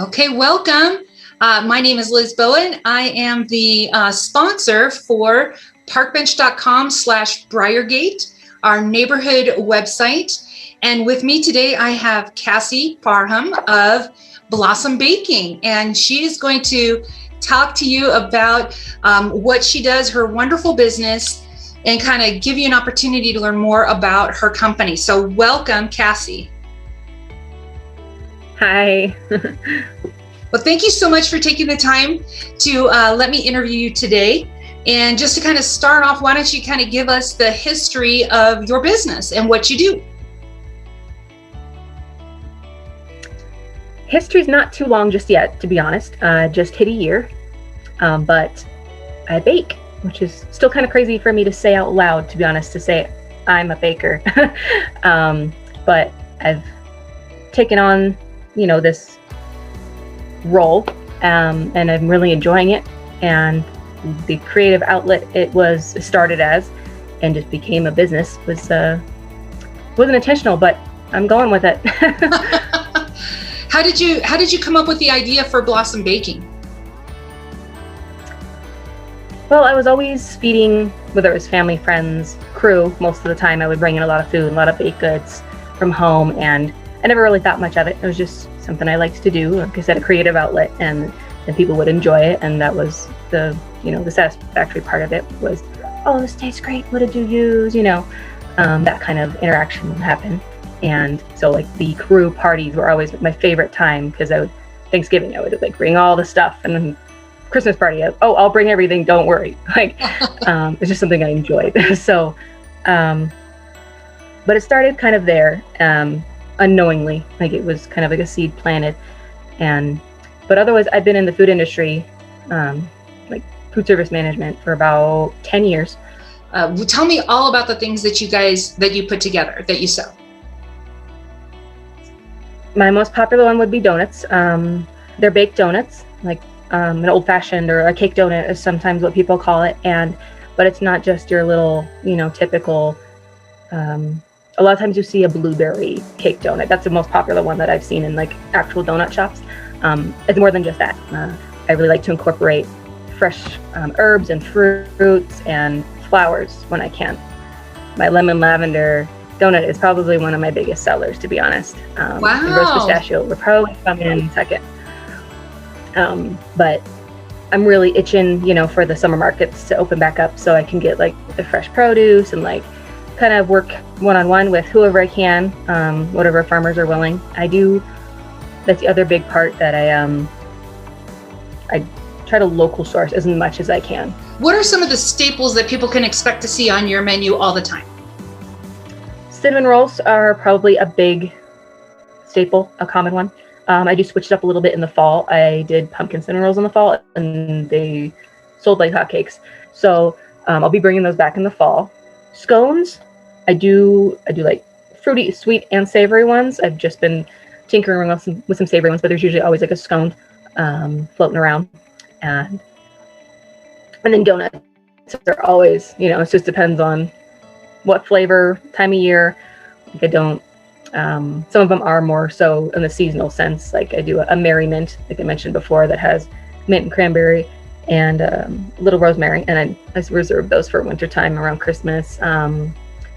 Okay, welcome. My name is Liz Bowen. I am the sponsor for parkbench.com/Briargate, our neighborhood website. And with me today, I have Cassie Parham of Blossom Baking, and she is going to talk to you about what she does, her wonderful business, and kind of give you an opportunity to learn more about her company. So welcome, Cassie. Hi. Well, thank you so much for taking the time to let me interview you today. And just to kind of start off, why don't you kind of give us the history of your business and what you do? History's not too long just yet, to be honest. Just hit a year, but I bake, which is still kind of crazy for me to say out loud, to be honest, to say I'm a baker. But I've taken on, this role, and I'm really enjoying it. And the creative outlet it was started as, and just became a business, wasn't intentional, but I'm going with it. How did you come up with the idea for Blossom Baking? Well, I was always feeding, whether it was family, friends, crew. Most of the time I would bring in a lot of food, a lot of baked goods from home, and I never really thought much of it. It was just something I liked to do, like I said, a creative outlet, and people would enjoy it. And that was the satisfactory part of it was, oh, this tastes great. What did you use? That kind of interaction would happen. And so like the crew parties were always my favorite time, because Thanksgiving, I would like bring all the stuff, and then Christmas party, I'll bring everything. Don't worry. It's just something I enjoyed. So, but it started kind of there, unknowingly, like it was kind of like a seed planted. But otherwise I've been in the food industry, like food service management, for about 10 years. Tell me all about the things that you put together, that you sell. My most popular one would be donuts. They're baked donuts, like an old-fashioned or a cake donut is sometimes what people call it. But it's not just your little, typical. A lot of times you see a blueberry cake donut. That's the most popular one that I've seen in like actual donut shops. It's more than just that. I really like to incorporate fresh herbs and fruits and flowers when I can. My lemon lavender donut is probably one of my biggest sellers, to be honest. Wow. And roast pistachio would probably come in second. But I'm really itching, for the summer markets to open back up, so I can get like the fresh produce and like kind of work one-on-one with whoever I can, whatever farmers are willing. That's the other big part, that I try to local source as much as I can. What are some of the staples that people can expect to see on your menu all the time? Cinnamon rolls are probably a big staple, a common one. I do switch it up a little bit in the fall. I did pumpkin cinnamon rolls in the fall, and they sold like hotcakes. So I'll be bringing those back in the fall. Scones, I do like fruity, sweet, and savory ones. I've just been tinkering with some savory ones, but there's usually always like a scone floating around. And then donuts are always, it just depends on what flavor, time of year. Like I don't, some of them are more so in the seasonal sense. Like I do a Merry Mint, like I mentioned before, that has mint and cranberry and little rosemary. And I reserve those for wintertime around Christmas.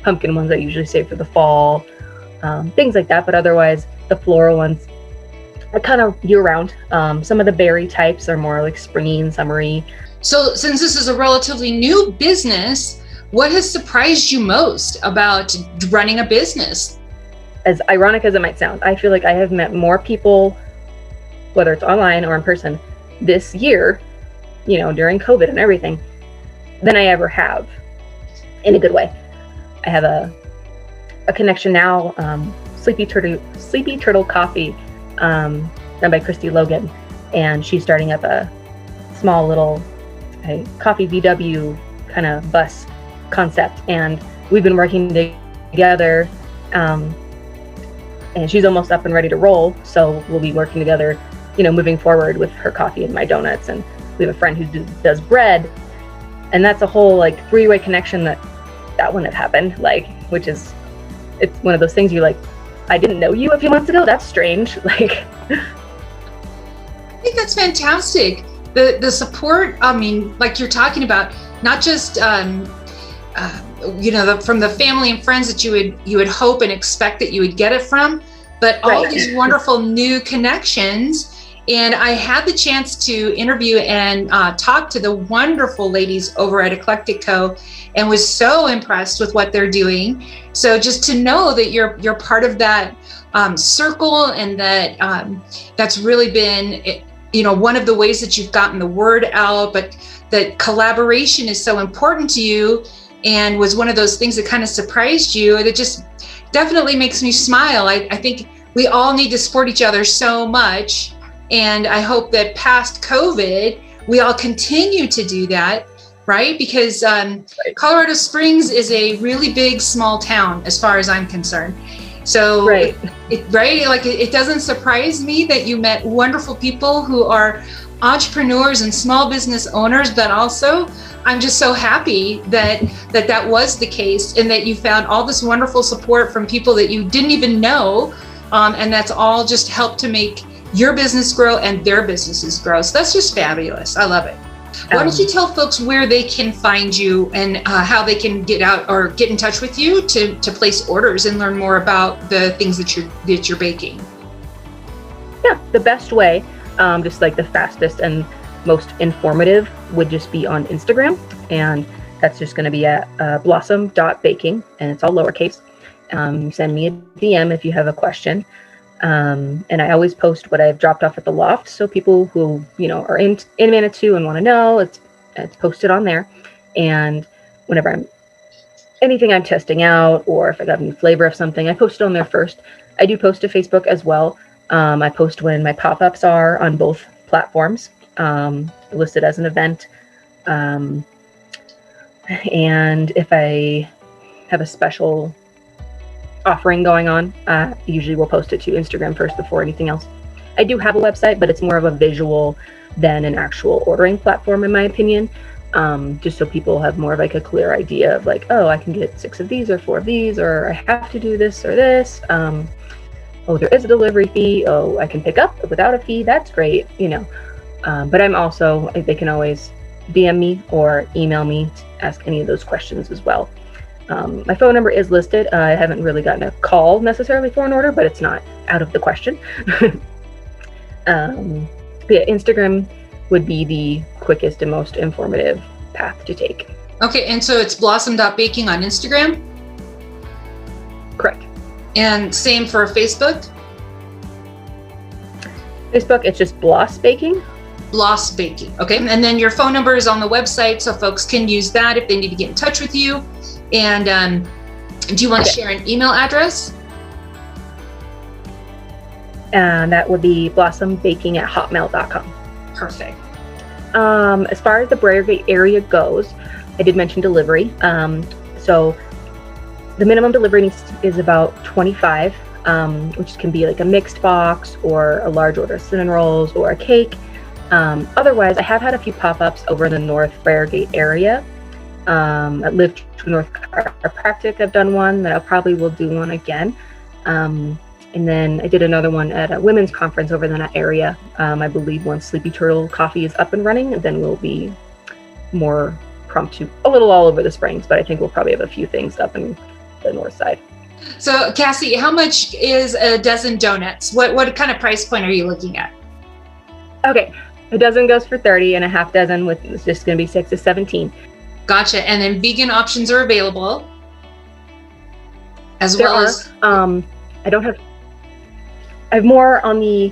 Pumpkin ones I usually save for the fall, things like that. But otherwise, the floral ones are kind of year-round. Some of the berry types are more like springy and summery. So since this is a relatively new business, what has surprised you most about running a business? As ironic as it might sound, I feel like I have met more people, whether it's online or in person, this year, during COVID and everything, than I ever have, in a good way. I have a connection now, Sleepy Turtle Coffee, run by Christy Logan, and she's starting up a small little coffee VW kind of bus concept, and we've been working together, and she's almost up and ready to roll, so we'll be working together, moving forward with her coffee and my donuts. And we have a friend who does bread, and that's a whole like three-way connection that wouldn't have happened, which is, it's one of those things you're like, I didn't know you a few months ago. That's strange. think that's fantastic. The support, I mean, like you're talking about, not just from the family and friends that you would hope and expect that you would get it from, but all these wonderful new connections. And I had the chance to interview and talk to the wonderful ladies over at Eclectic Co. and was so impressed with what they're doing. So just to know that you're part of that circle, and that that's really been, one of the ways that you've gotten the word out, but that collaboration is so important to you and was one of those things that kind of surprised you. That just definitely makes me smile. I think we all need to support each other so much. And I hope that past COVID, we all continue to do that, right? Because Colorado Springs is a really big, small town as far as I'm concerned. So, it doesn't surprise me that you met wonderful people who are entrepreneurs and small business owners, but also I'm just so happy that was the case, and that you found all this wonderful support from people that you didn't even know. And that's all just helped to make your business grow and their businesses grow. So that's just fabulous. I love it. Why don't you tell folks where they can find you and how they can get out or get in touch with you to place orders and learn more about the things that you're baking? Yeah, the best way, just like the fastest and most informative, would just be on Instagram, and that's just going to be at blossom.baking, and it's all lowercase. Send me a DM if you have a question. And I always post what I've dropped off at the loft. So people who, are in Manitou and want to know, it's posted on there. And whenever anything I'm testing out, or if I got a new flavor of something, I post it on there first. I do post to Facebook as well. I post when my pop-ups are on both platforms, listed as an event. And if I have a special offering going on, usually we'll post it to Instagram first before anything else. I do have a website, but it's more of a visual than an actual ordering platform, in my opinion, just so people have more of like a clear idea of like, oh, I can get 6 of these or 4 of these, or I have to do this or this. Oh, there is a delivery fee. Oh, I can pick up without a fee. That's great, but I'm also, they can always DM me or email me to ask any of those questions as well. My phone number is listed. I haven't really gotten a call necessarily for an order, but it's not out of the question. Instagram would be the quickest and most informative path to take. Okay, and so it's blossom.baking on Instagram? Correct. And same for Facebook? Facebook, it's just Bloss Baking. Bloss Baking, okay. And then your phone number is on the website, so folks can use that if they need to get in touch with you. And do you want to share an email address? That would be blossombaking@hotmail.com. Perfect. As far as the Briargate area goes, I did mention delivery. So the minimum delivery is about 25, which can be like a mixed box or a large order of cinnamon rolls or a cake. Otherwise, I have had a few pop-ups over in the North Briargate area. At Live True North Chiropractic, I've done one, that I probably will do one again. And then I did another one at a women's conference over in that area. I believe once Sleepy Turtle Coffee is up and running, then we'll be more prompt to a little all over the Springs, but I think we'll probably have a few things up in the north side. So Cassie, how much is a dozen donuts? What kind of price point are you looking at? Okay, a dozen goes for 30, and a half dozen it's just going to be 6 to 17. Gotcha. And then vegan options are available as There well are, as. I have more on the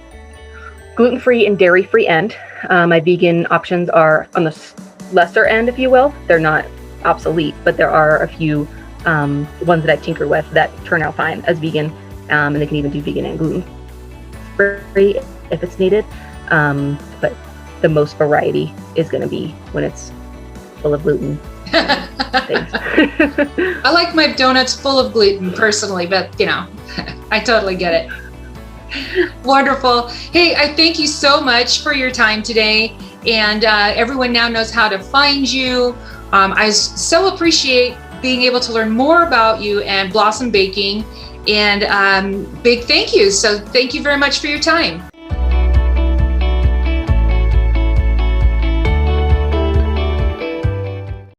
gluten-free and dairy-free end. My vegan options are on the lesser end, if you will. They're not obsolete, but there are a few ones that I tinker with that turn out fine as vegan, and they can even do vegan and gluten-free if it's needed. But the most variety is going to be when it's full of gluten. I like my donuts full of gluten personally, but I totally get it. Wonderful. Hey, I thank you so much for your time today, and everyone now knows how to find you. I so appreciate being able to learn more about you and Blossom Baking, and big thank you. So thank you very much for your time.